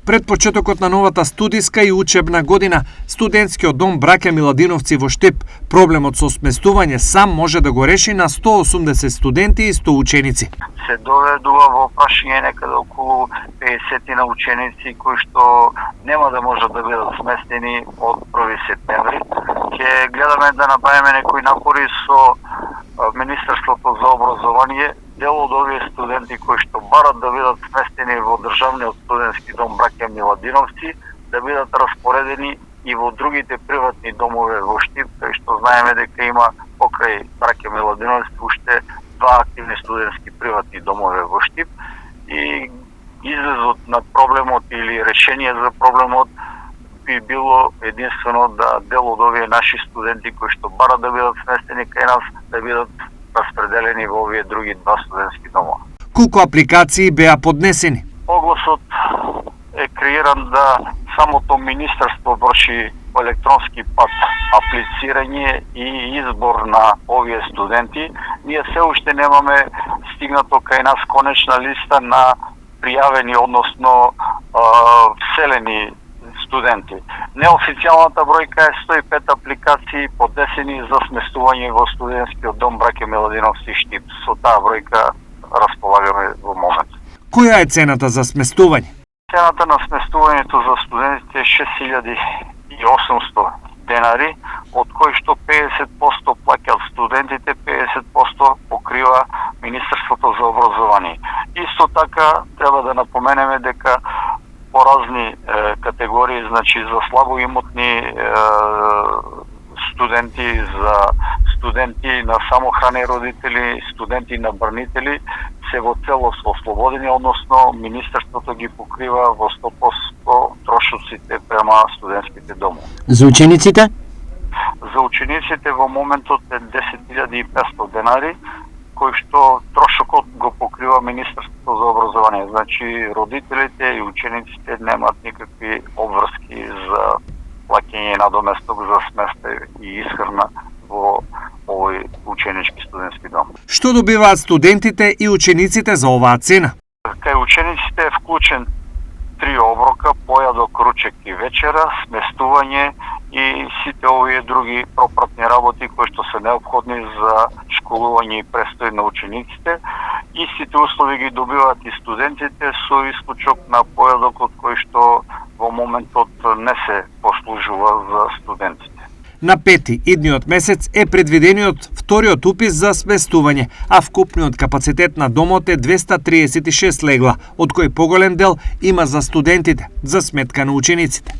Пред почетокот на новата студиска и учебна година, студентскиот дом Браќа Миладиновци во Штип проблемот со сместување сам може да го реши на 180 студенти и 100 ученици. Се доведува во прашање некаде околу 50 на ученици кои што нема да можат да бидат сместени од 1 септември. Ќе гледаме да направиме некои напори со Министерството за образование, дел од овие студенти кои што барат да бидат сместени во државниот студентски дом Браќа Миладиновци, да бидат распоредени и во другите приватни домове во Штип, кај што знаеме дека има покрај Браќа Миладиновци уште 2 активни студентски приватни домове во Штип, и излезот на проблемот или решение за проблемот би било единствено да дел од овие наши студенти кои што барат да бидат сместени кај нас, да бидат распределени во овие други 2 студентски домова. Колку апликации беа поднесени? Огласот е креиран да самото министерство врши по електронски пат аплицирање и избор на овие студенти. Ние се уште немаме стигнато кај нас конечна листа на пријавени, односно вселени студенти. Неофицијалната бројка е 105 апликации поднесени за сместување во студентскиот дом Браќа Миладиновци Штип. Со таа бројка располагаме во момент. Која е цената за сместување? Цената на сместувањето за студентите е 6800 денари, од кои што 50% плаќаат студентите, 50% покрива Министерството за образование. Исто така треба да напоменеме дека по разни категории, значи за слабоимотни студенти, за студенти на самохрани родители, студенти на брнители, се во целост ослободени, односно Министерството ги покрива во 100% трошоците према студентските домови. За учениците? За учениците во моментот е 10.500 денари, кој што трошокот го покрива Министерството за образование. Значи родителите и учениците немаат никакви обврски за плаќање на доместок за сместе и исхрана во овој ученички студентски дом. Што добиваат студентите и учениците за оваа цена? Кај учениците е вклучен 3 оброка, појадок, ручек и вечера, сместување и сите овие други пропратни работи кои што се неопходни за школување и престој на учениците. Истите услови ги добиваат и студентите со исклучок на појадокот кој што во моментот не се послужува за студентите. На 5 идниот месец е предвидениот вториот упис за сместување, а вкупниот капацитет на домот е 236 легла, од кои поголем дел има за студентите, за сметка на учениците.